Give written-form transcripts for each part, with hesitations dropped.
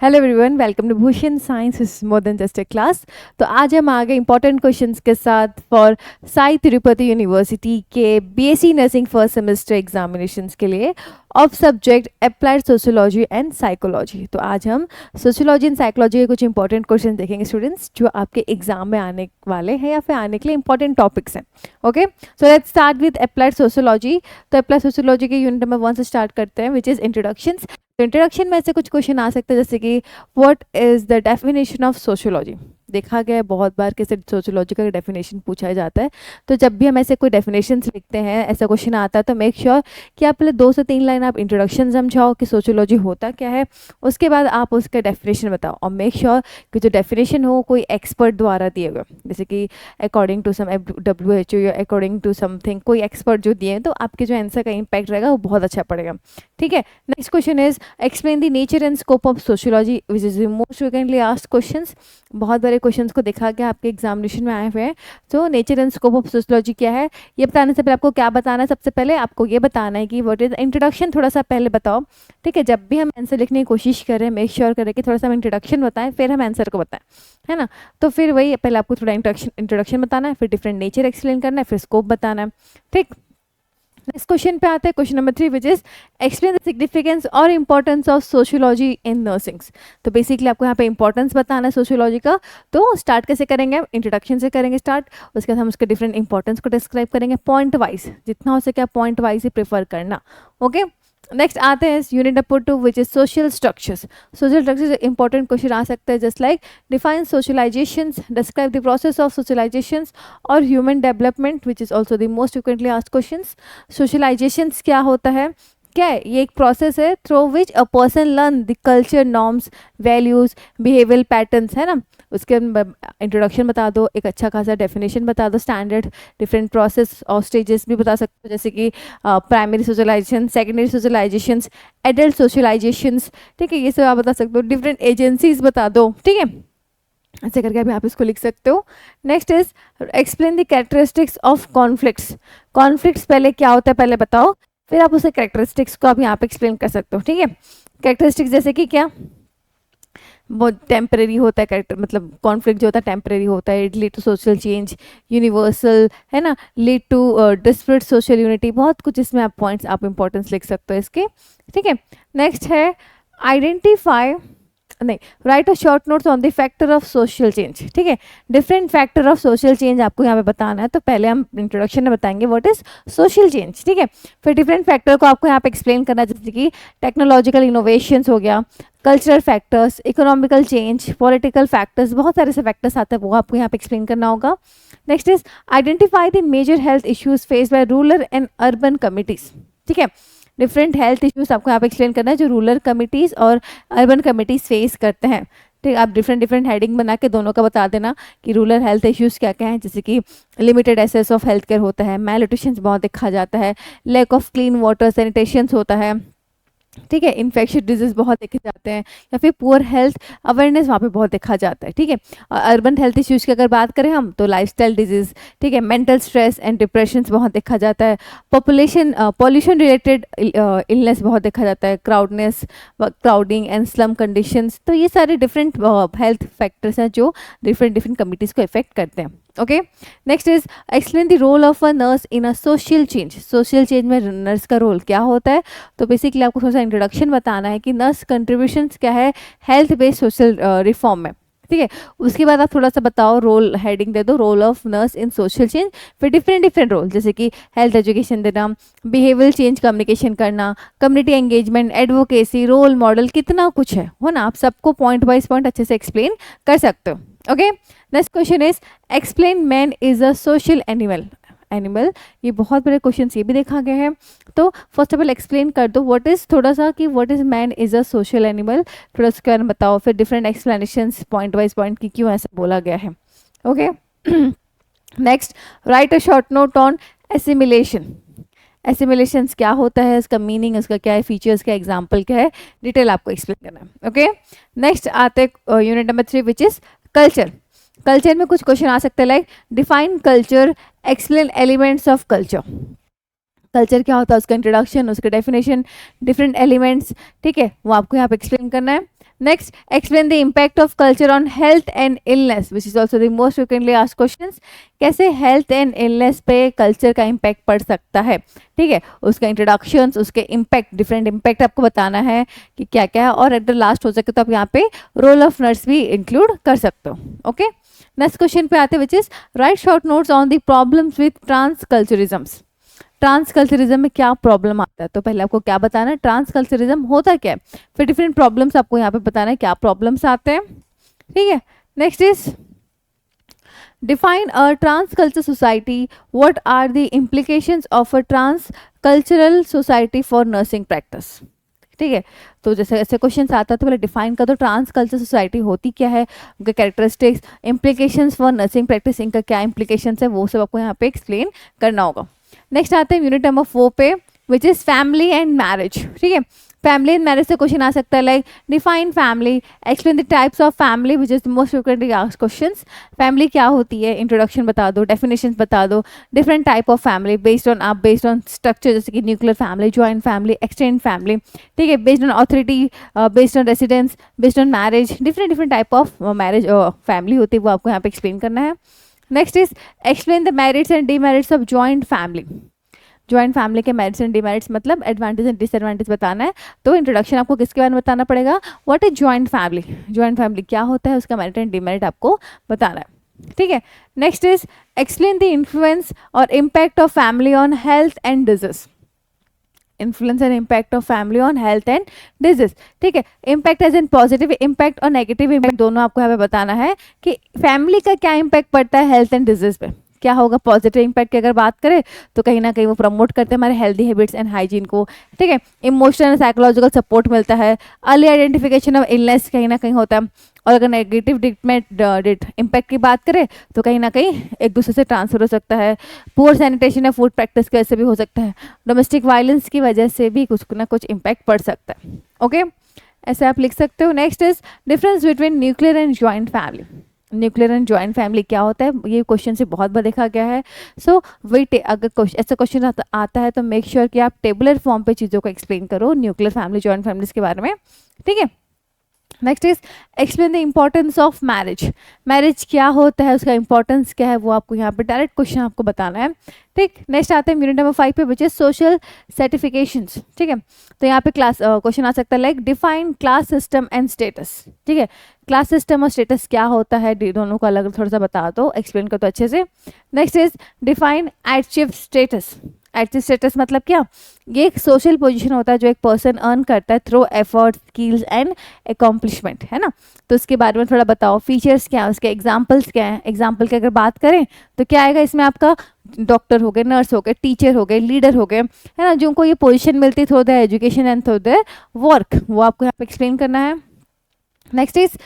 Hello everyone, welcome to Bhushan Science is more than just a class. तो आज हम आ गए इंपॉर्टेंट क्वेश्चंस के साथ फॉर साई तिरुपति यूनिवर्सिटी के BSc nursing first semester examinations के लिए of subject applied sociology and psychology. तो आज हम सोशियोलॉजी एंड साइकोलॉजी के कुछ इंपॉर्टेंट क्वेश्चन देखेंगे स्टूडेंट्स, जो आपके एग्जाम में आने वाले हैं या फिर आने के लिए इंपॉर्टेंट टॉपिक्स हैं। Okay, so let's start with applied sociology. तो अप्लाइड सोशियोलॉजी के यूनिट नंबर 1 से स्टार्ट करते हैं, विच इज़ इंट्रोडक्शंस। तो इंट्रोडक्शन में से कुछ क्वेश्चन आ सकते हैं, जैसे कि what is the definition of sociology. देखा गया है बहुत बार कैसे सोशियोलॉजी का डेफिनेशन पूछा जाता है। तो जब भी हम ऐसे कोई डेफिनेशंस लिखते हैं, ऐसा क्वेश्चन आता है, तो मेक श्योर कि आप पहले 2 से 3 लाइन आप इंट्रोडक्शन समझाओ कि सोशियोलॉजी होता क्या है, उसके बाद आप उसका डेफिनेशन बताओ। और मेक श्योर कि जो डेफिनेशन हो कोई एक्सपर्ट द्वारा दिए हुए, जैसे कि अकॉर्डिंग टू सम WHO या अकॉर्डिंग टू समथिंग, कोई एक्सपर्ट जो दिए हैं, तो आपके जो आंसर का इम्पैक्ट रहेगा वो बहुत अच्छा पड़ेगा। ठीक है, next question is explain the nature and scope of sociology, which is the most frequently asked questions. बहुत बड़े क्वेश्चंस को देखा गया आपके एग्जामिनेशन में आए हुए हैं। तो nature and scope of sociology क्या है, ये बताने से पहले आपको क्या बताना है, सबसे पहले आपको ये बताना है कि व्हाट इज इंट्रोडक्शन, थोड़ा सा पहले बताओ। ठीक है, जब भी हम आंसर लिखने की कोशिश करें, मेक श्योर करें कि थोड़ा सा हम इंट्रोडक्शन बताएं, फिर हम आंसर को बताएं, है ना। तो फिर वही पहले आपको थोड़ा इंट्रोडक्शन बताना है, फिर डिफरेंट नेचर एक्सप्लेन करना है, फिर स्कोप बताना है। ठीक, नेक्स्ट क्वेश्चन पे आते हैं, question number 3, which is explain the significance और इंपॉर्टेंस ऑफ सोशियोलॉजी इन नर्सिंग्स। तो बेसिकली आपको यहाँ पे इंपॉर्टेंस बताना है सोशियोलॉजी का। तो स्टार्ट कैसे करेंगे, इंट्रोडक्शन से करेंगे स्टार्ट, उसके बाद हम उसके डिफरेंट इंपॉर्टेंस को डिस्क्राइब करेंगे पॉइंट वाइज, जितना हो सके पॉइंट वाइज ही प्रेफर करना। ओके, नेक्स्ट आते हैं unit number 2, which is social structures. Social structures important question आ सकते हैं, just like define socialisations, describe the process of socialisations और human development, which is also the most frequently asked questions. Socialisations क्या होता है, क्या है, ये एक प्रोसेस है through which a person learn the culture, norms, values, behavioural patterns, है ना। उसके इंट्रोडक्शन बता दो, एक अच्छा खासा डेफिनेशन बता दो, स्टैंडर्ड डिफरेंट प्रोसेस और स्टेजेस भी बता सकते हो, जैसे कि प्राइमरी सोशलाइजेशन, सेकेंडरी सोशलाइजेशंस, एडल्ट सोशलाइजेशंस। ठीक है, ये सब आप बता सकते हो, डिफरेंट एजेंसीज बता दो। ठीक है, ऐसे करके अभी आप इसको लिख सकते हो। Next is explain the characteristics of conflicts. Conflicts पहले क्या होता है पहले बताओ, फिर आप उसे कैरेक्टरिस्टिक्स को आप यहाँ पे एक्सप्लेन कर सकते हो। ठीक है, कैरेक्टरिस्टिक्स जैसे कि क्या, वो टेम्परेरी होता है कैरेक्टर, मतलब कॉन्फ्लिक्ट जो होता है टेम्परेरी होता है, it lead to social change, universal, है ना, lead to disparate social unity, बहुत कुछ इसमें आप पॉइंट्स आप इंपॉर्टेंस लिख सकते हो इसके। ठीक है, नेक्स्ट है आइडेंटिफाई, नहीं, right a short notes on the factor of social change. ठीक है, different factor of social change आपको यहाँ पे बताना है। तो पहले हम इंट्रोडक्शन में बताएंगे व्हाट इज सोशल चेंज। ठीक है, फिर डिफरेंट फैक्टर को आपको यहाँ पे एक्सप्लेन करना है, जैसे कि टेक्नोलॉजिकल इनोवेशंस हो गया, cultural factors, economical change, political factors, बहुत सारे से फैक्टर्स आते हैं, वो आपको यहाँ पे एक्सप्लेन करना होगा। Next is identify the major health issues face by rural and urban committees. ठीक है, डिफरेंट हेल्थ इश्यूज आपको यहाँ पे एक्सप्लेन करना है जो रूरल कमिटीज़ और अर्बन कमिटीज़ फेस करते हैं। ठीक, आप डिफरेंट हेडिंग बना के दोनों का बता देना कि रूरल हेल्थ इश्यूज़ क्या क्या हैं, जैसे कि limited access of health care होता है, मैलन्यूट्रिशन बहुत देखा जाता है, lack of clean water, sanitation होता है। ठीक है, इन्फेक्शियस डिजीज बहुत देखे जाते हैं, या फिर पुअर हेल्थ अवेयरनेस वहाँ पे बहुत देखा जाता है। ठीक है, और अर्बन हेल्थ इश्यूज़ की अगर बात करें हम, तो लाइफस्टाइल डिजीज़, ठीक है, मेंटल स्ट्रेस एंड डिप्रेशन बहुत देखा जाता है, पॉपुलेशन पॉल्यूशन रिलेटेड इलनेस बहुत देखा जाता है, क्राउडनेस, क्राउडिंग एंड स्लम कंडीशंस। तो ये सारे डिफरेंट हेल्थ फैक्टर्स हैं जो डिफरेंट कमिटीज़ को इफेक्ट करते हैं। Okay, next is explain the role of a nurse in a social change. Social change में नर्स का रोल क्या होता है। तो बेसिकली आपको थोड़ा सा इंट्रोडक्शन बताना है कि नर्स कंट्रीब्यूशंस क्या है हेल्थ बेस्ड सोशल रिफॉर्म में। ठीक है, उसके बाद आप थोड़ा सा बताओ, रोल हेडिंग दे दो, role of nurse in social change, फिर डिफरेंट रोल, जैसे कि हेल्थ एजुकेशन देना, बिहेवियरल चेंज कम्युनिकेशन करना, community engagement, advocacy, role model, कितना कुछ है, हो ना। आप सबको पॉइंट वाइज पॉइंट अच्छे से एक्सप्लेन कर सकते हो। Okay, next question is explain man is a social animal. ये बहुत बड़े क्वेश्चन ये भी देखा गया है। तो फर्स्ट ऑफ ऑल एक्सप्लेन कर दो व्हाट इज, थोड़ा सा कि what is man is a social animal, थोड़ा उसके बारे में बताओ, फिर different explanations point wise point की क्यों ऐसा बोला गया है। Okay, next write a short note on assimilation. Assimilations क्या होता है, इसका मीनिंग, उसका क्या है, फीचर्स क्या, एग्जाम्पल क्या है, डिटेल आपको एक्सप्लेन करना है। ओके, नेक्स्ट आते unit number 3, which is culture. Culture में कुछ क्वेश्चन आ सकते हैं, like define culture, explain elements of culture. Culture क्या होता है, उसका इंट्रोडक्शन, उसका डेफिनेशन, डिफरेंट एलिमेंट्स। ठीक है, वो आपको यहाँ पे एक्सप्लेन करना है। Next, explain the impact of culture on health and illness, which is also the most frequently asked questions. कैसे health and illness पे culture का impact पड़ सकता है, ठीक है, उसका introductions, उसके impact, different impact आपको बताना है कि क्या क्या है, और at the last हो सके तो आप यहाँ पे role of nurse भी include कर सकते हो. Okay, next question पे आते, which is write short notes on the problems with transculturalisms. ट्रांसकल्चरिज्म में क्या प्रॉब्लम आता है, तो पहले आपको क्या बताना है, ट्रांसकल्चरिज्म होता क्या है, फिर डिफरेंट प्रॉब्लम्स आपको यहाँ पे बताना है क्या प्रॉब्लम्स आते हैं, ठीक है. Next is define a transculture society, what are the implications of a transcultural society for nursing practice, ठीक है. तो जैसे ऐसे क्वेश्चन आता है तो पहले डिफाइन कर दो ट्रांस कल्चर सोसाइटी होती क्या है, उनके characteristics, implications for nursing practice, इनका क्या इम्प्लीकेशंस है, वो सब आपको यहाँ पे एक्सप्लेन करना होगा. नेक्स्ट आते हैं यूनिट नंबर 4 पे, which is family and marriage, ठीक है. फैमिली एंड मैरिज से क्वेश्चन आ सकता है like define family, explain the types of family which is the most frequently asked questions. Family क्या होती है, इंट्रोडक्शन बता दो, डेफिनेशंस बता दो, different type of family based on structure, जैसे कि nuclear family, joint family, extend family, ठीक है, based on authority, based on residence, based on marriage, different type of marriage family होती है, वो आपको यहाँ पे एक्सप्लेन करना है. Next is explain the merits and demerits of joint family. Joint family के मेरिट्स एंड डीमेरिट्स मतलब एडवांटेज एंड डिसएडवांटेज बताना है. तो इंट्रोडक्शन आपको किसके बारे में बताना पड़ेगा, what is joint family, joint family क्या होता है, उसका मेरिट एंड डीमेरिट आपको बताना है, ठीक है. Next is explain the influence और impact of family on health and disease. Influence and impact of family on health and disease, ठीक है. Impact as in positive impact और नेगेटिव इम्पैक्ट दोनों आपको यहाँ पे बताना है कि फैमिली का क्या इम्पैक्ट पड़ता है हेल्थ एंड डिजीज पे. क्या होगा, पॉजिटिव इम्पैक्ट की अगर बात करें तो कहीं ना कहीं वो प्रमोट करते हैं हमारे हेल्दी हैबिट्स एंड हाइजीन को, ठीक है. इमोशनल एंड साइकोलॉजिकल सपोर्ट मिलता है, अर्ली आइडेंटिफिकेशन ऑफ इलनेस कहीं ना कहीं होता है. और अगर नेगेटिव इम्पैक्ट की बात करें तो कहीं ना कहीं एक दूसरे से ट्रांसफर हो सकता है, पुअर सैनिटेशन या फूड प्रैक्टिस की वजह से भी हो सकता है, डोमेस्टिक वायलेंस की वजह से भी कुछ ना कुछ इम्पैक्ट पड़ सकता है. ओके, ऐसे आप लिख सकते हो. Next is difference between nuclear and joint family. Nuclear and joint family क्या होता है, ये क्वेश्चन से बहुत बार देखा गया है. सो वेट, अगर ऐसा क्वेश्चन आता है तो मेक श्योर कि आप टेबुलर फॉर्म पे चीज़ों को एक्सप्लेन करो, न्यूक्लियर फैमिली, जॉइंट फैमिलीज के बारे में, ठीक है. Next is explain the importance of marriage. Marriage क्या होता है, उसका इंपॉर्टेंस क्या है, वो आपको यहाँ पे डायरेक्ट क्वेश्चन आपको बताना है, ठीक. नेक्स्ट आते हैं यूनिट नंबर 5 पे, विच इज सोशल सर्टिफिकेशंस, ठीक है. तो यहाँ पे क्लास क्वेश्चन आ सकता है like define class system and status, ठीक है. क्लास सिस्टम और स्टेटस क्या होता है, दोनों को अलग थोड़ा सा बता दो, एक्सप्लेन कर दो अच्छे से. Next is define achieve status. Achieve status मतलब क्या, ये एक सोशल पोजीशन होता है जो एक पर्सन अर्न करता है through effort, skills and accomplishment, है ना. तो उसके बारे में थोड़ा बताओ, फीचर्स क्या है, उसके एग्जांपल्स क्या है. एग्जांपल की अगर बात करें तो क्या आएगा इसमें, आपका डॉक्टर हो गए, नर्स हो गए, टीचर हो गए, लीडर हो गए, है ना, जिनको ये पोजीशन मिलती है through the education and through the work, वो आपको यहाँ पे एक्सप्लेन करना है. Next is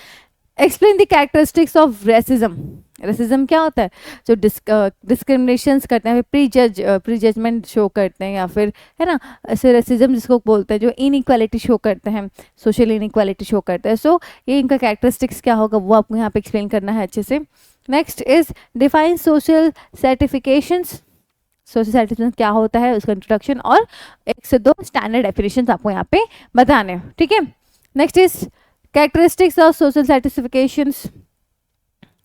explain the characteristics of racism. Racism क्या होता है, जो डिस्क्रिमिनेशंस करते हैं, प्री जजमेंट शो करते हैं, या फिर, है ना, ऐसे रेसिज्म जिसको बोलते हैं जो इनइक्वालिटी शो करते हैं, सोशल इनइक्वालिटी शो करते हैं. सो ये इनका कैरेक्टरिस्टिक्स क्या होगा वो आपको यहाँ पे एक्सप्लेन करना है अच्छे से. Next is define social certifications. Social certification क्या होता है, उसका इंट्रोडक्शन और 1 से 2 स्टैंडर्ड डेफिनेशंस आपको यहाँ पे बताने हैं, ठीक है. Next is characteristics of social certifications.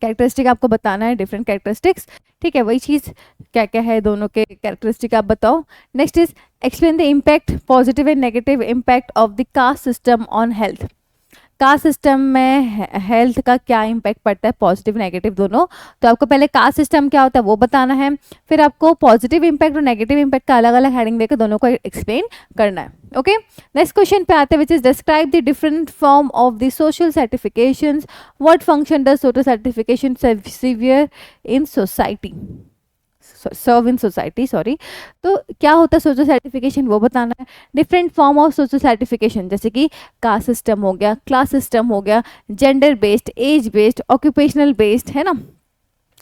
Characteristic आपको बताना है, डिफरेंट कैरेक्टरिस्टिक्स, ठीक है. वही चीज़ क्या क्या है, दोनों के कैरेक्टरिस्टिक आप बताओ. Next is explain the impact, positive and negative impact of the caste system on health. Caste system में हेल्थ का क्या इम्पैक्ट पड़ता है, पॉजिटिव नेगेटिव दोनों. तो आपको पहले कास्ट सिस्टम क्या होता है वो बताना है, फिर आपको पॉजिटिव इम्पैक्ट और नेगेटिव इम्पैक्ट का अलग अलग हेडिंग देकर दोनों को एक्सप्लेन करना है. ओके, नेक्स्ट क्वेश्चन पे आते हैं, which is describe the different form of the social certifications. What function does social certification serve in society, serve in society, sorry. तो क्या होता है सोशल सर्टिफिकेशन वो बताना है. Different form of social certification जैसे कि कास्ट सिस्टम हो गया, क्लास सिस्टम हो गया, gender based, age based, occupational based, है ना,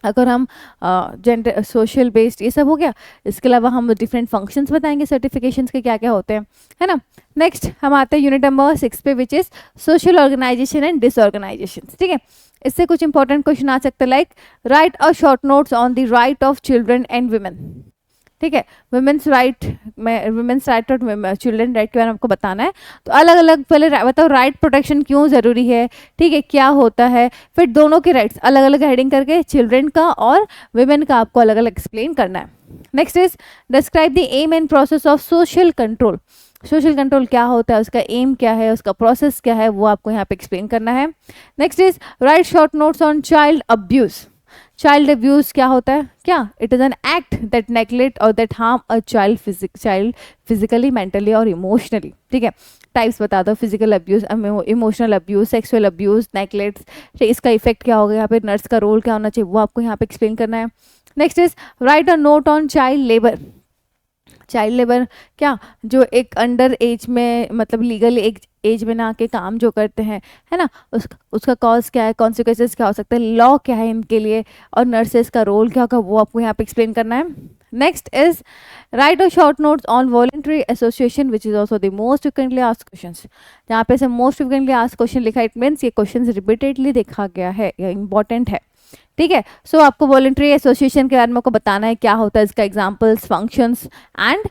अगर हम जेंडर सोशल बेस्ड ये सब हो गया. इसके अलावा हम डिफरेंट फंक्शंस बताएंगे सर्टिफिकेशंस के क्या क्या होते हैं, है ना. नेक्स्ट हम आते हैं यूनिट नंबर 6 पे, which is social organisation and disorganisation, ठीक है. इससे कुछ इंपॉर्टेंट क्वेश्चन आ सकते हैं like write a short notes on the right of children and women, ठीक है। वुमेन्स राइट में वुमेन्स राइट और चिल्ड्रन राइट के बारे में आपको बताना है। तो अलग अलग पहले बताओ राइट प्रोटेक्शन क्यों ज़रूरी है, ठीक है, क्या होता है, फिर दोनों के राइट्स अलग अलग हेडिंग करके चिल्ड्रन का और वुमेन का आपको अलग अलग एक्सप्लेन करना है। Next is describe the aim and process of social control. Social control क्या होता है, उसका एम क्या है, उसका प्रोसेस क्या है, वो आपको यहाँ पे एक्सप्लेन करना है। Next is write short notes on child abuse. Child abuse क्या होता है, क्या it is an act that neglect और that harm a child physically, mentally और इमोशनली। ठीक है, टाइप्स बता दो, physical abuse, emotional abuse, sexual abuse, neglect, इसका इफेक्ट क्या होगा, यहाँ पे नर्स का रोल क्या होना चाहिए, वो आपको यहाँ पे एक्सप्लेन करना है। Next is right a note on child labour. Child labour क्या, जो एक अंडर एज में मतलब लीगल एज में ना आके काम जो करते हैं, है ना, उसका कॉज क्या है, कॉन्सिक्वेंसेस क्या हो सकते हैं, लॉ क्या है इनके लिए, और नर्सेस का रोल क्या होगा, वो आपको यहाँ पे एक्सप्लेन करना है। Next is right a short notes on voluntary association which is also the most frequently asked questions. जहाँ पे से मोस्ट फ्रिक्वेंटली आस्क्ड क्वेश्चन लिखा है, इट मीन्स ये क्वेश्चन रिपीटेडली देखा गया है, ये इंपॉर्टेंट है। ठीक है, सो आपको वॉलंटरी एसोसिएशन के बारे में आपको बताना है क्या होता है, इसका examples, functions and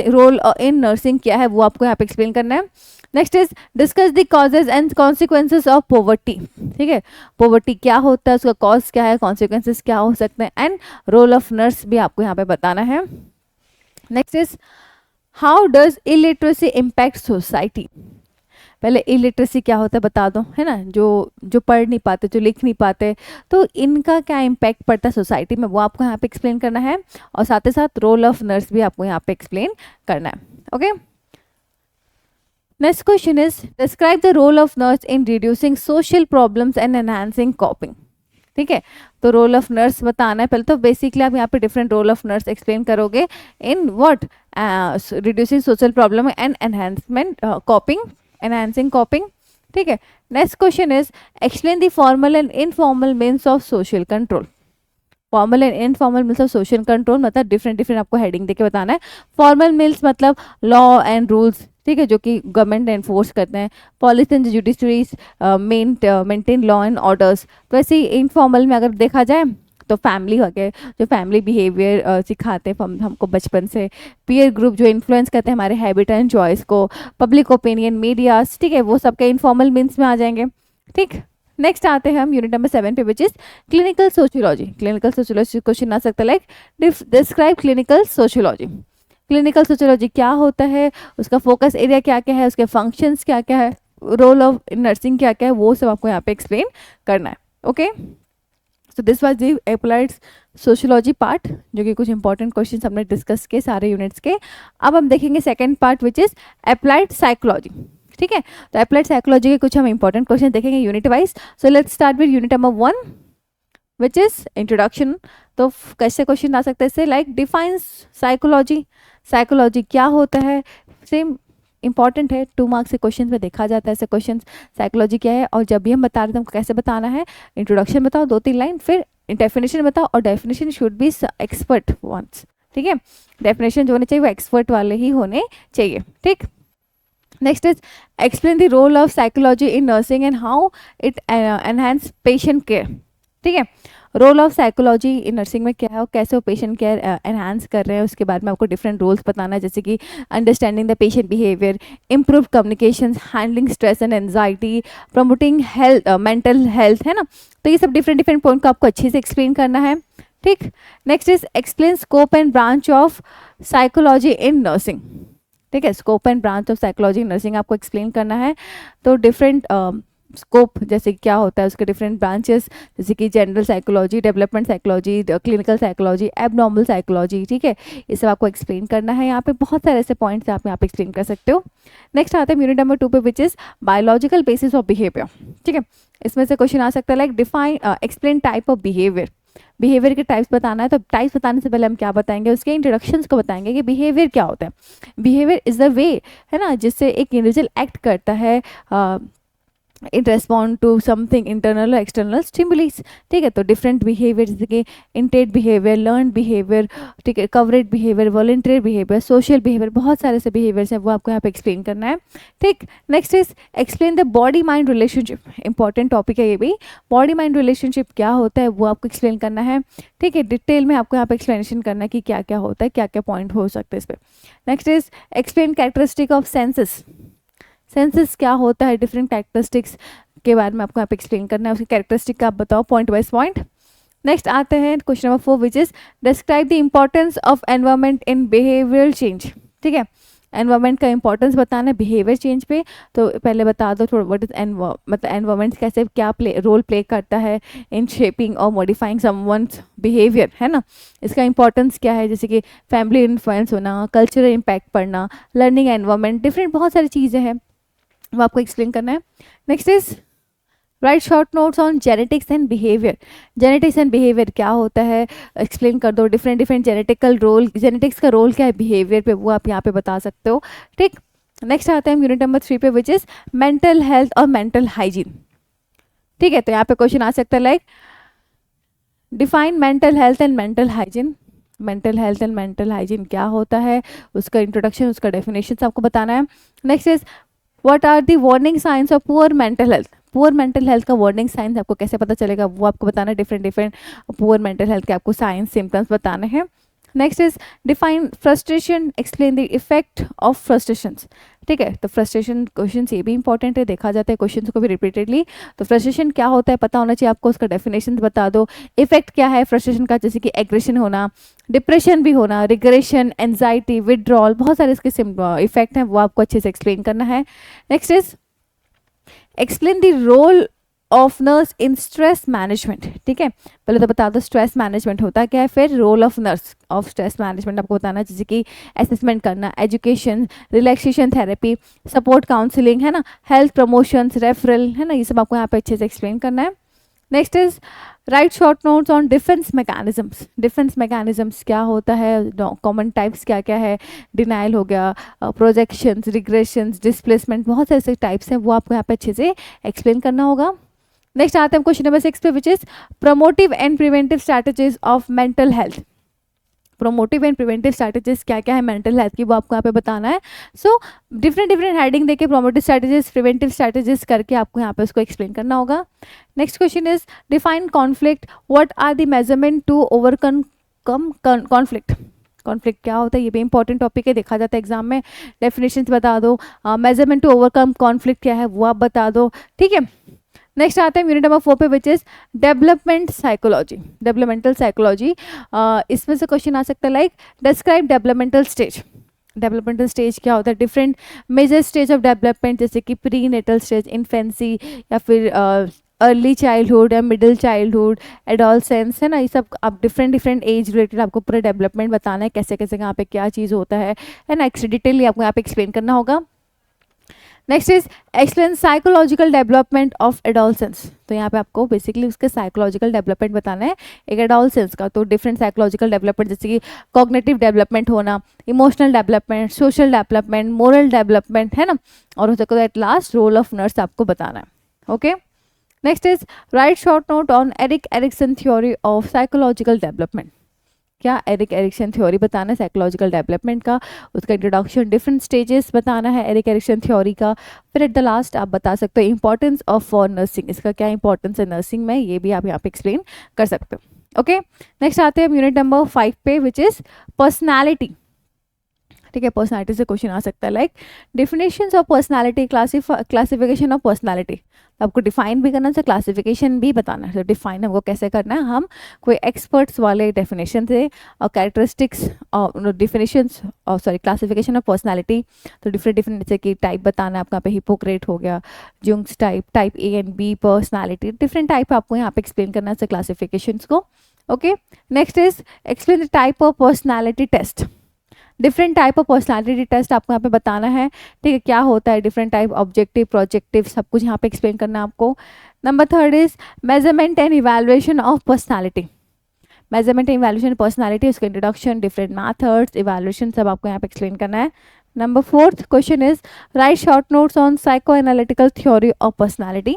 role in nursing क्या है, वो आपको यहाँ पे एक्सप्लेन करना है। Next is discuss the causes and consequences of poverty. ठीक है, पॉवर्टी क्या होता है, उसका कॉज क्या है, कॉन्सिक्वेंसेज क्या हो सकते हैं, एंड रोल ऑफ नर्स भी आपको यहाँ पे बताना है। Next is how does illiteracy impact society. पहले इलिटरेसी क्या होता है बता दो, है ना, जो पढ़ नहीं पाते, जो लिख नहीं पाते, तो इनका क्या इम्पैक्ट पड़ता है सोसाइटी में, वो आपको यहाँ पे एक्सप्लेन करना है। और साथ ही साथ रोल ऑफ नर्स भी आपको यहाँ पे एक्सप्लेन करना है। Okay, next question is describe the role of nurse in reducing social problems and enhancing coping. ठीक है, तो रोल ऑफ नर्स बताना है। पहले तो बेसिकली आप यहाँ पे different role of nurse explain करोगे in what, reducing social problem and enhancement coping, enhancing coping. ठीक है, next question is explain the formal and informal means of social control. Formal and informal means of social control मतलब different different आपको heading देके बताना है। Formal means मतलब law and rules, ठीक है, जो कि गवर्नमेंट एनफोर्स करते हैं। Police and judiciaries maintain law and orders. तो ऐसे ही इनफॉर्मल में अगर देखा जाए तो फैमिली हो गए, जो फैमिली बिहेवियर सिखाते हैं हमको बचपन से। पीयर ग्रुप जो इन्फ्लुएंस करते हैं हमारे हैबिट एंड चॉइस को। पब्लिक ओपिनियन, मीडियाज, ठीक है, वो सबके इनफॉर्मल मीन्स में आ जाएंगे। ठीक, नेक्स्ट आते हैं हम यूनिट नंबर 7 पे which is clinical sociology. Clinical sociology question आ सकता है like describe clinical sociology. Clinical sociology क्या होता है, उसका फोकस एरिया क्या क्या है, उसके फंक्शंस क्या क्या है, रोल ऑफ नर्सिंग क्या क्या है, वो सब आपको यहाँ पे एक्सप्लेन करना है। Okay, so this was the applied sociology part, जो कि कुछ इंपॉर्टेंट क्वेश्चन हमने डिस्कस किए सारे यूनिट्स के। अब हम देखेंगे second part which is applied psychology. ठीक है, तो अप्लाइड साइकोलॉजी के कुछ हम इंपॉर्टेंट क्वेश्चन देखेंगे unit wise. So let's start with unit number 1 which is introduction. तो कैसे क्वेश्चन आ सकते हैं इससे, लाइक डिफाइंस साइकोलॉजी। साइकोलॉजी क्या होता है, सेम इंपॉर्टेंट है, 2 मार्क्स के क्वेश्चन में देखा जाता है ऐसे क्वेश्चन, साइकोलॉजी क्या है। और जब भी हम बता रहे थे हमको कैसे बताना है, इंट्रोडक्शन बताओ 2-3 लाइन, फिर डेफिनेशन बताओ, और definition should be expert ones. ठीक है, डेफिनेशन जो होने चाहिए वो एक्सपर्ट वाले ही होने चाहिए। ठीक, next is explain the role of psychology in nursing and how it enhance patient care. ठीक है, role of psychology in nursing में क्या है और कैसे वो पेशेंट केयर एनहांस कर रहे हैं, उसके बारे में आपको डिफरेंट रोल्स बताना है, जैसे कि understanding the patient behaviour, improve communication, handling stress and anxiety, promoting health, mental health, है ना। तो ये सब डिफरेंट डिफरेंट पॉइंट को आपको अच्छे से एक्सप्लेन करना है। ठीक, next is explain scope and branch of psychology in nursing. ठीक है, scope and branch of psychology in nursing आपको एक्सप्लेन करना है। तो डिफरेंट स्कोप जैसे क्या होता है, उसके डिफरेंट ब्रांचेस, जैसे कि general psychology, development psychology, clinical psychology, abnormal psychology. ठीक है, ये सब आपको एक्सप्लेन करना है। यहाँ पे बहुत सारे ऐसे पॉइंट्स आप यहाँ पे एक्सप्लेन कर सकते हो। नेक्स्ट आते हैं यूनिट नंबर 2 पे which is biological basis of behaviour. ठीक है, इसमें से क्वेश्चन आ सकता है like define explain type of behaviour. Behaviour के टाइप्स बताना है, तो टाइप्स बताने से पहले हम क्या बताएंगे, उसके इंट्रोडक्शंस को बताएंगे कि बिहेवियर क्या होता है। बिहेवियर इज द वे, है ना, जिससे एक इंडिविजुअल एक्ट करता है इन रेस्पॉन्ड टू समथिंग इंटरनल और एक्सटर्नल स्टिमुलीज। ठीक है, तो डिफरेंट बिहेवियर जैसे कि इंटेट बिहेवियर, लर्न बिहेवियर, ठीक है, coverage behaviour, volunteer behaviour, social behaviour, बहुत सारे से बिहेवियर्स हैं वो आपको यहाँ पे एक्सप्लेन करना है। ठीक, next is explain the body mind relationship. Important topic है ये भी, बॉडी माइंड रिलेशनशिप क्या होता है वो आपको एक्सप्लेन करना है। ठीक है, डिटेल में आपको यहाँ पे एक्सप्लेनेशन करना है कि क्या क्या होता है, क्या क्या पॉइंट हो सकते हैं इस पर। Next is explain characteristic of senses. Senses क्या होता है, डिफरेंट कैरेक्टरिस्टिक्स के बारे में आपको यहाँ पे एक्सप्लेन करना है, उसकी कैरेक्टरिस्टिक का आप बताओ पॉइंट वाइज पॉइंट। नेक्स्ट आते हैं question number 4 which is describe the importance of environment in behavioural change. ठीक है, एनवायरनमेंट का इंपॉर्टेंस बताना है बिहेवियर चेंज पे। तो पहले बता दो थोड़ा व्हाट इज मतलब एनवायरनमेंट कैसे क्या रोल प्ले करता है इन शेपिंग और मॉडिफाइंग समवन्स बिहेवियर, है ना। इसका इंपॉर्टेंस क्या है, जैसे कि फैमिली इन्फ्लुएंस होना, कल्चरल इम्पैक्ट पड़ना, लर्निंग एनवायरनमेंट, डिफरेंट बहुत सारी चीज़ें हैं वो आपको एक्सप्लेन करना है। Next is write short notes on genetics and behaviour. Genetics and behaviour क्या होता है एक्सप्लेन कर दो, different different genetical role, genetics का रोल क्या है बिहेवियर पे वो आप यहाँ पे बता सकते हो। ठीक, नेक्स्ट आते हैं यूनिट नंबर 3 पे विच इज मेंटल हेल्थ और मेंटल हाइजीन। ठीक है, तो यहाँ पे क्वेश्चन आ सकता है like define mental health and mental hygiene. Mental health and mental hygiene क्या होता है, उसका इंट्रोडक्शन, उसका डेफिनेशन आपको बताना है। Next is what are the warning signs of poor mental health. Poor mental health का वार्निंग साइंस आपको कैसे पता चलेगा वो आपको बताना है, different different poor mental health के आपको साइंस सिम्टम्स बताने हैं। Next is define frustration, explain the effect of frustrations. ठीक है, तो फ्रस्ट्रेशन क्वेश्चन ये भी इंपॉर्टेंट है, देखा जाता है क्वेश्चन को भी रिपीटेडली। तो फ्रस्ट्रेशन क्या होता है पता होना चाहिए आपको, उसका डेफिनेशन बता दो। इफेक्ट क्या है फ्रस्ट्रेशन का, जैसे कि एग्रेशन होना, डिप्रेशन भी होना, रिग्रेशन, एंजाइटी, विड्रॉल, बहुत सारे इसके इफेक्ट हैं वो आपको अच्छे से एक्सप्लेन करना है। Next is explain the role of nurse in stress management. ठीक है, पहले तो बता दो स्ट्रेस मैनेजमेंट होता क्या है, फिर role of nurse of stress management आपको बताना है, जैसे कि असेसमेंट करना, education, relaxation therapy, support counselling, है ना, हेल्थ प्रमोशंस, रेफरल, है ना, ये सब आपको यहाँ पे अच्छे से एक्सप्लेन करना है। Next is write short notes on defence mechanisms. Defence mechanisms क्या होता है, कॉमन टाइप्स क्या क्या है, डिनाइल हो गया, प्रोजेक्शंस, रिग्रेशंस, डिस्प्लेसमेंट, बहुत से ऐसे टाइप्स हैं वो आपको यहाँ पे अच्छे से एक्सप्लेन करना होगा। नेक्स्ट आते हैं क्वेश्चन नंबर 6 पे which is promotive and preventive strategies of mental health. Promotive and preventive strategies क्या क्या है मेंटल हेल्थ की वो आपको यहाँ पे बताना है। सो डिफरेंट डिफरेंट हेडिंग देके प्रोमोटिव स्ट्रैटेजीज, प्रिवेंटिव स्ट्रैटेजीज करके आपको यहाँ पे उसको एक्सप्लेन करना होगा। Next question is define conflict, what are the measurement to overcome conflict. Conflict क्या होता है ये भी इंपॉर्टेंट टॉपिक है, देखा जाता है एग्जाम में। डेफिनेशंस बता दो, मेजरमेंट टू ओवरकम कॉन्फ्लिक्ट क्या है वो आप बता दो। ठीक है, नेक्स्ट आता है यूनिट नंबर 4 पे which is development psychology, developmental psychology. इसमें से क्वेश्चन आ सकता है like describe developmental stage. Developmental stage क्या होता है, different major stage of development, जैसे कि प्री नेटल स्टेज, इन्फेंसी, या फिर अर्ली चाइल्डहुड या मिडिल चाइल्डहुड, एडोलसेंस, है ना, ये सब आप डिफरेंट डिफरेंट एज रिलेटेड आपको पूरा डेवलपमेंट बताना है, कैसे कैसे यहाँ पे क्या चीज़ होता है ना, डिटेली आपको यहाँ पे एक्सप्लेन करना होगा। Next is explain psychological development of adolescence. तो यहाँ पे आपको बेसिकली उसके साइकोलॉजिकल डेवलपमेंट बताना है एक एडोलसेंस का। तो डिफरेंट साइकोलॉजिकल डेवलपमेंट जैसे कि कॉग्निटिव डेवलपमेंट होना, emotional development, social development, moral development, है ना, और हो सके तो at last role of nurse आपको बताना है। Okay, next is write short note on Eric Erikson theory of psychological development. क्या एरिक एरिक्सन थ्योरी बताना है साइकोलॉजिकल डेवलपमेंट का, उसका इंट्रोडक्शन, डिफरेंट स्टेजेस बताना है एरिक एरिक्सन थ्योरी का। फिर एट द लास्ट आप बता सकते हो इंपॉर्टेंस ऑफ फॉर नर्सिंग, इसका क्या इंपॉर्टेंस है नर्सिंग में, ये भी आप यहाँ पे एक्सप्लेन कर सकते हो। ओके, नेक्स्ट आते हैं यूनिट नंबर 5 पे विच इज पर्सनैलिटी। ठीक है, पर्सनैलिटी से क्वेश्चन आ सकता है like definitions of personality, classification of personality. आपको डिफाइन भी करना है, क्लासिफिकेशन भी बताना है। तो डिफाइन हमको कैसे करना है, हम कोई एक्सपर्ट्स वाले डेफिनेशन से और कैरेक्टरिस्टिक्स और डिफिनेशंस और सॉरी क्लासिफिकेशन ऑफ पर्सनैलिटी। तो डिफरेंट डिफरेंट जैसे कि टाइप बताना है आपको, यहाँ पे हिपोक्रेट हो गया, Jung's type, type A and B personality, different type आपको यहाँ पे एक्सप्लेन करना है क्लासिफिकेशंस को। Okay, next is explain the type of personality test. Different type of personality test आपको यहाँ पे बताना है। ठीक है, क्या होता है डिफरेंट टाइप, ऑब्जेक्टिव, प्रोजेक्टिव, सब कुछ यहाँ पे एक्सप्लेन करना है आपको। Number 3 is measurement and evaluation of personality. Measurement and evaluation personality, उसका इंट्रोडक्शन, डिफरेंट मैथड्स, इवैल्यूएशन, सब आपको यहाँ पे एक्सप्लेन करना है। Number fourth question is write short notes on psychoanalytical theory of personality.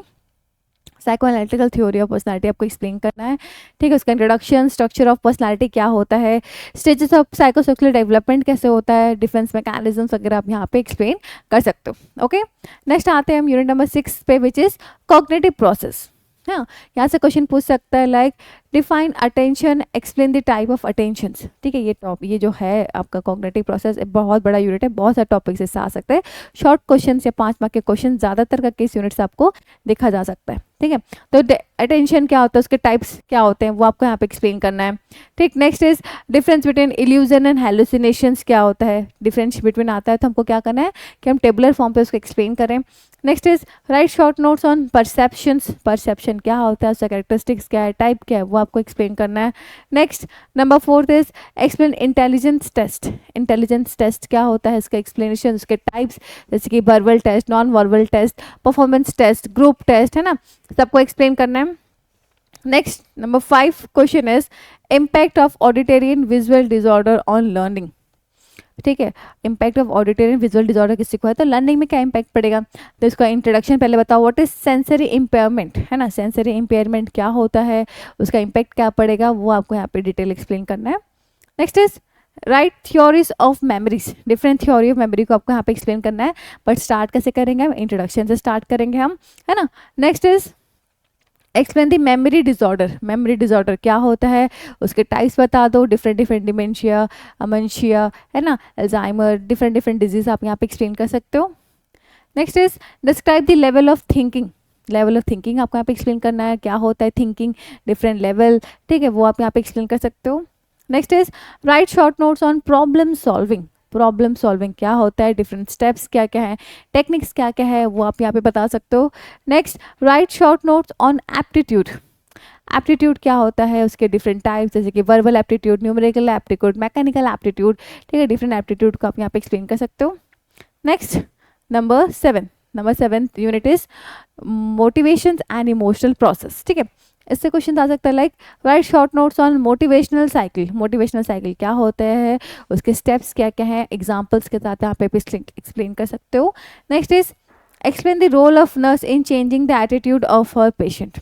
Psycho analytical theory of personality आपको explain करना है, ठीक है। उसका इंट्रोडक्शन, स्ट्रक्चर ऑफ पर्सनालिटी क्या होता है, स्टेजेस ऑफ साइकोसोशल डेवलपमेंट कैसे होता है, डिफेंस मैकेनिज्म्स वगैरह आप यहाँ पे एक्सप्लेन कर सकते हो। ओके, नेक्स्ट आते हैं हम यूनिट नंबर 6 पे, विच इज़ कॉग्निटिव प्रोसेस। हाँ, यहाँ से क्वेश्चन पूछ सकता है like define attention, explain the type of attentions. ठीक है, ये जो है आपका कॉग्निटिव प्रोसेस बहुत बड़ा यूनिट है, बहुत सारे टॉपिक्स इससे आ सकते हैं। शॉर्ट क्वेश्चन या 5 मार्क के क्वेश्चन ज़्यादातर करके इस यूनिट से आपको देखा जा सकता है, ठीक है। तो अटेंशन क्या होता है, उसके टाइप्स क्या होते हैं, वो आपको यहाँ पे एक्सप्लेन करना है, ठीक। Next is difference between illusion and hallucinations, क्या होता है, डिफरेंस बिटवीन आता है तो हमको क्या करना है कि हम टेबुलर फॉर्म पे उसको एक्सप्लेन करें। Next is write short notes on perceptions, perception क्या होता है, उसका कैरेक्टरिस्टिक्स क्या है, टाइप क्या है, वो आपको एक्सप्लेन करना है। Next number 4 is explain intelligence test. Intelligence test क्या होता है, इसका एक्सप्लेनेशन, उसके टाइप्स, जैसे कि verbal test, non verbal test, performance test, group test, है ना, सबको एक्सप्लेन करना है। Next number 5 question is impact of auditory and visual disorder on learning. ठीक है, impact of auditory and visual disorder किसी को है तो लर्निंग में क्या इम्पैक्ट पड़ेगा, तो इसका इंट्रोडक्शन पहले बताओ, व्हाट इज सेंसरी इम्पेयरमेंट, है ना, सेंसरी इम्पेयरमेंट क्या होता है, उसका इम्पैक्ट क्या पड़ेगा, वो आपको यहाँ पे डिटेल एक्सप्लेन करना है। Next is right theories of memories, different theory of memory को आपको यहाँ पे एक्सप्लेन करना है, बट स्टार्ट कैसे करेंगे हम, इंट्रोडक्शन से स्टार्ट करेंगे हम, है ना। Next is explain the memory disorder, memory disorder क्या होता है, उसके टाइप्स बता दो, डिफरेंट डिफरेंट डिमेंशिया, अमेंशिया, है ना, अल्जाइमर, डिफरेंट डिफरेंट डिजीज आप यहाँ पे एक्सप्लेन कर सकते हो। Next is describe the level of thinking, level of thinking आपको यहाँ पे एक्सप्लेन करना है, क्या होता है थिंकिंग, डिफरेंट लेवल, ठीक है, वो आप यहाँ पे एक्सप्लेन कर सकते हो। Next is write short notes on problem solving, problem solving क्या होता है, डिफरेंट स्टेप्स क्या क्या है, टेक्निक्स क्या क्या है, वो आप यहाँ पे बता सकते हो। Next right short notes on aptitude, aptitude क्या होता है, उसके डिफरेंट टाइप्स, जैसे कि verbal aptitude, numerical aptitude, mechanical aptitude, ठीक है, डिफरेंट एप्टीट्यूड को आप यहाँ पे एक्सप्लेन कर सकते हो। Next number 7 unit is motivations and emotional process. ठीक है, इससे क्वेश्चन आ सकता है like right short notes on motivational cycle, motivational cycle क्या होता है, उसके स्टेप्स क्या क्या हैं, एग्जांपल्स के साथ यहाँ पे एक्सप्लेन कर सकते हो। Next is explain the role of nurse in changing the attitude of her patient.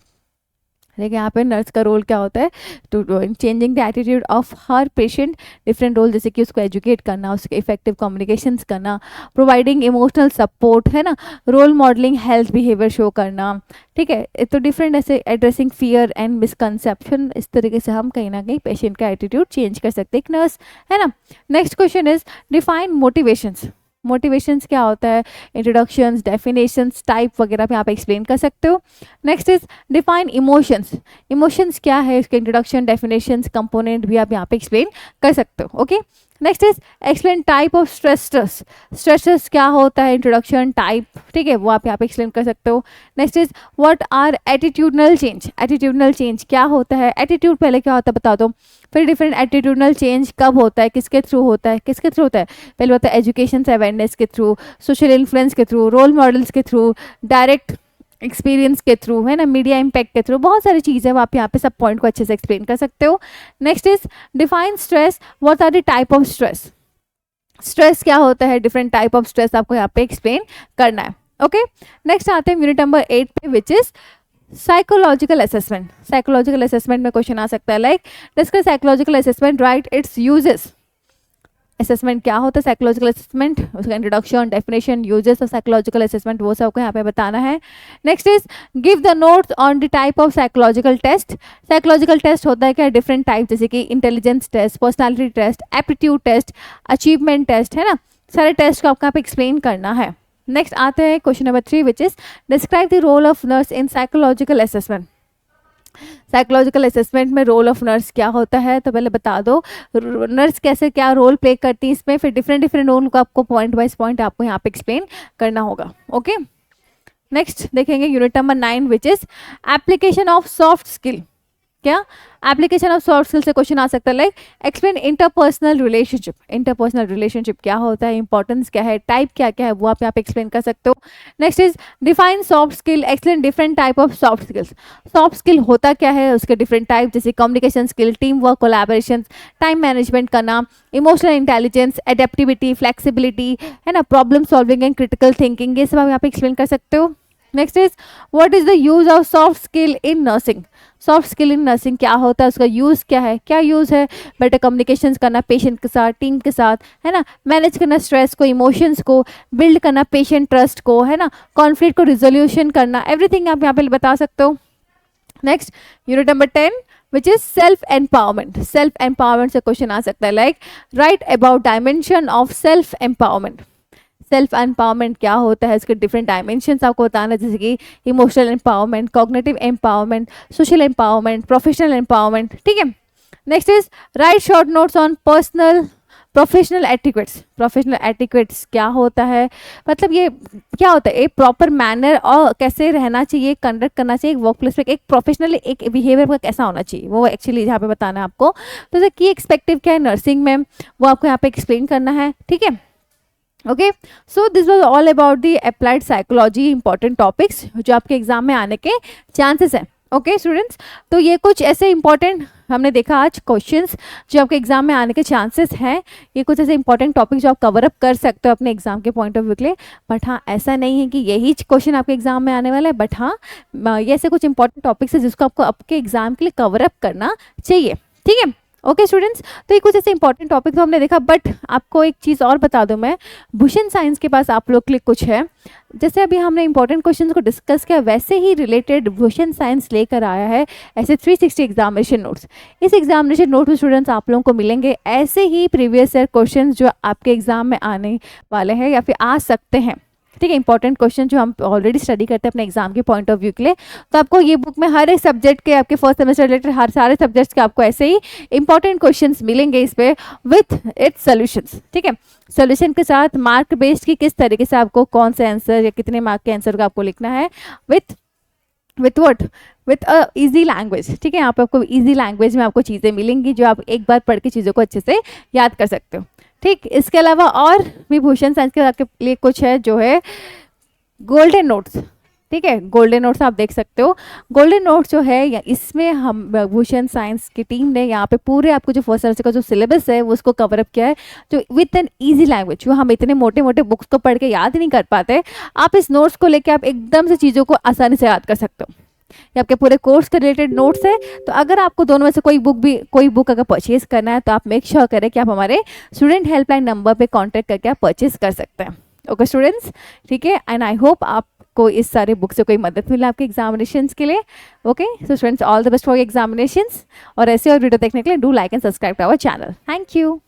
देखिए यहाँ पे नर्स का रोल क्या होता है, to changing the attitude of her patient, different role, जैसे कि उसको एजुकेट करना, उसके इफेक्टिव कम्युनिकेशंस करना, प्रोवाइडिंग इमोशनल सपोर्ट, है ना, role modelling health behaviour show करना, ठीक है। तो डिफरेंट ऐसे एड्रेसिंग फियर एंड मिसकंसेप्शन, इस तरीके से हम कहीं ना कहीं पेशेंट का एटीट्यूड चेंज कर सकते हैं एक नर्स, है ना। Next question is define motivations, motivations क्या होता है, इंट्रोडक्शंस, डेफिनेशंस, टाइप वगैरह पे आप एक्सप्लेन कर सकते हो। Next is define emotions, emotions क्या है, इसके इंट्रोडक्शन, डेफिनेशंस, कंपोनेंट भी आप यहाँ पे एक्सप्लेन कर सकते हो। Okay, next is explain type of stressors, stressors क्या होता है, इंट्रोडक्शन, टाइप, ठीक है, वो आप यहाँ पे एक्सप्लेन कर सकते हो। Next is what are attitudinal change, attitudinal change क्या होता है, एटीट्यूड पहले क्या होता है बता दो, फिर डिफरेंट एटीट्यूडनल चेंज कब होता है, किसके थ्रू होता है, किसके थ्रू होता है, पहले होता है एजुकेशन से अवेयरनेस के थ्रू, सोशल इन्फ्लुएंस के थ्रू, रोल मॉडल्स के थ्रू, डायरेक्ट एक्सपीरियंस के थ्रू, है ना, मीडिया इम्पैक्ट के थ्रू, बहुत सारी चीज़ें आप यहाँ पे सब पॉइंट को अच्छे से एक्सप्लेन कर सकते हो। Next is define stress, what are the type of stress, stress क्या होता है, डिफरेंट टाइप ऑफ स्ट्रेस आपको यहाँ पे एक्सप्लेन करना है। ओके, नेक्स्ट आते हैं यूनिट नंबर 8 पे, which is psychological assessment. Psychological assessment में क्वेश्चन आ सकता है like discuss psychological assessment, write its uses. Assessment क्या होता है, साइकोलॉजिकल असेसमेंट, उसका introduction, definition, uses of psychological assessment, वो सबको यहाँ पे बताना है। Next is give the notes on the type of psychological test. Psychological test होता है क्या, डिफरेंट टाइप, जैसे कि intelligence test, personality test, aptitude test, achievement test, है ना, सारे टेस्ट को आपको यहाँ पे एक्सप्लेन करना है। नेक्स्ट आते हैं question number 3, which is describe the role of nurse in psychological assessment. Psychological assessment में रोल ऑफ नर्स क्या होता है, तो पहले बता दो नर्स कैसे क्या रोल प्ले करती है इसमें, फिर डिफरेंट डिफरेंट रोल को आपको पॉइंट वाइज पॉइंट आपको यहाँ पे एक्सप्लेन करना होगा। ओके, नेक्स्ट देखेंगे unit number 9, which is application of soft skill. क्या एप्लीकेशन ऑफ सॉफ्ट स्किल से क्वेश्चन आ सकता है, like explain interpersonal relationship. Interpersonal relationship क्या होता है, इंपॉर्टेंस क्या है, टाइप क्या क्या है, वो आप यहाँ पे एक्सप्लेन कर सकते हो। Next is define soft skill, explain different type of soft skills. Soft skill होता क्या है, उसके डिफरेंट टाइप, जैसे communication skill, team work, collaboration, time management करना, इमोशनल इंटेलिजेंस, एडेप्टिविटी, फ्लेक्सिबिलिटी, है ना, problem solving and critical thinking, ये सब आप यहाँ पे एक्सप्लेन कर सकते हो। Next is what is the use of soft skill in nursing. Soft skill in nursing क्या होता है, उसका यूज़ क्या है, क्या यूज़ है, बेटर कम्युनिकेशन करना पेशेंट के साथ, टीम के साथ, है ना, मैनेज करना स्ट्रेस को, इमोशंस को, बिल्ड करना पेशेंट ट्रस्ट को, है ना, कॉन्फ्लिक्ट को रिजोल्यूशन करना, एवरीथिंग आप यहाँ पे बता सकते हो। Next unit number 10 which is self empowerment. Self empowerment से क्वेश्चन आ सकता है, like right about dimension of self empowerment. Self empowerment क्या होता है, इसके डिफरेंट डायमेंशंस आपको बताना है, जैसे कि emotional empowerment, cognitive empowerment, social empowerment, professional empowerment, ठीक है। Next is write short notes on professional etiquettes. Professional etiquettes क्या होता है, मतलब ये क्या होता है, एक प्रॉपर मैनर और कैसे रहना चाहिए, कंडक्ट करना चाहिए एक वर्क प्लेस पे, एक प्रोफेशनल एक बिहेवियर का कैसा होना चाहिए, वो एक्चुअली यहाँ पे बताना है आपको। तो की एक्सपेक्टिव क्या है नर्सिंग में, वो आपको यहाँ पे एक्सप्लेन करना है, ठीक है। Okay, so this was all about the applied psychology important topics जो आपके एग्जाम में आने के चांसेस हैं। ओके स्टूडेंट्स, तो ये कुछ ऐसे इंपॉर्टेंट हमने देखा आज क्वेश्चंस जो आपके एग्जाम में आने के चांसेस हैं। ये कुछ ऐसे इंपॉर्टेंट टॉपिक जो आप कवर अप कर सकते हो अपने एग्जाम के पॉइंट ऑफ व्यू के लिए। बट हाँ, ऐसा नहीं है कि यही क्वेश्चन आपके एग्जाम में आने वाला है, बट हाँ ये ऐसे कुछ इंपॉर्टेंट टॉपिक्स है जिसको आपको आपके एग्जाम के लिए कवर अप करना चाहिए, ठीक है। ओके स्टूडेंट्स, तो ये कुछ ऐसे इंपॉर्टेंट टॉपिक तो हमने देखा, बट आपको एक चीज़ और बता दूं मैं, भूषण साइंस के पास आप लोग के लिए कुछ है। जैसे अभी हमने इंपॉर्टेंट क्वेश्चंस को डिस्कस किया, वैसे ही रिलेटेड भूषण साइंस लेकर आया है ऐसे 360 एग्जामिनेशन नोट्स। इस एग्जामिनेशन नोट में स्टूडेंट्स आप लोगों को मिलेंगे ऐसे ही प्रीवियस ईयर क्वेश्चन जो आपके एग्जाम में आने वाले हैं या फिर आ सकते हैं, ठीक है। इंपॉर्टेंट क्वेश्चन जो हम ऑलरेडी स्टडी करते हैं अपने एग्जाम के पॉइंट ऑफ व्यू के लिए। तो आपको ये बुक में हर एक सब्जेक्ट के, आपके फर्स्ट सेमेस्टर रिलेटेड हर सारे सब्जेक्ट्स के आपको ऐसे ही इंपॉर्टेंट क्वेश्चंस मिलेंगे इस पे विथ इट्स सॉल्यूशंस, ठीक है। सॉल्यूशन के साथ मार्क बेस्ड की किस तरीके से आपको कौन से आंसर या कितने मार्क के आंसर का आपको लिखना है with what, with a easy language, ठीक है। यहाँ पे आपको इजी लैंग्वेज में आपको चीज़ें मिलेंगी जो आप एक बार पढ़ के चीज़ों को अच्छे से याद कर सकते हो, ठीक। इसके अलावा और भी भूषण साइंस के आपके लिए कुछ है जो है गोल्डन नोट्स, ठीक है। गोल्डन नोट्स आप देख सकते हो। गोल्डन नोट्स जो है या इसमें हम भूषण साइंस की टीम ने यहाँ पे पूरे आपको जो फर्स्ट सेमेस्टर का जो सिलेबस है वो उसको कवर अप किया है, जो विथ एन ईजी लैंग्वेज, जो हम इतने मोटे मोटे बुक्स को पढ़ के याद नहीं कर पाते, आप इस नोट्स को लेके आप एकदम से चीज़ों को आसानी से याद कर सकते हो। ये आपके पूरे कोर्स के रिलेटेड नोट्स है। तो अगर आपको दोनों में से कोई बुक अगर परचेज करना है तो आप मेक श्योर करें कि आप हमारे स्टूडेंट हेल्पलाइन नंबर पे कांटेक्ट करके आप परचेज कर सकते हैं। ओके स्टूडेंट्स, ठीक है। एंड आई होप आपको इस सारे बुक से कोई मदद मिला आपके एग्जामिनेशंस के लिए। Okay so students, all the best for examinations. और ऐसे और वीडियो देखने के लिए do like and subscribe to our channel. Thank you.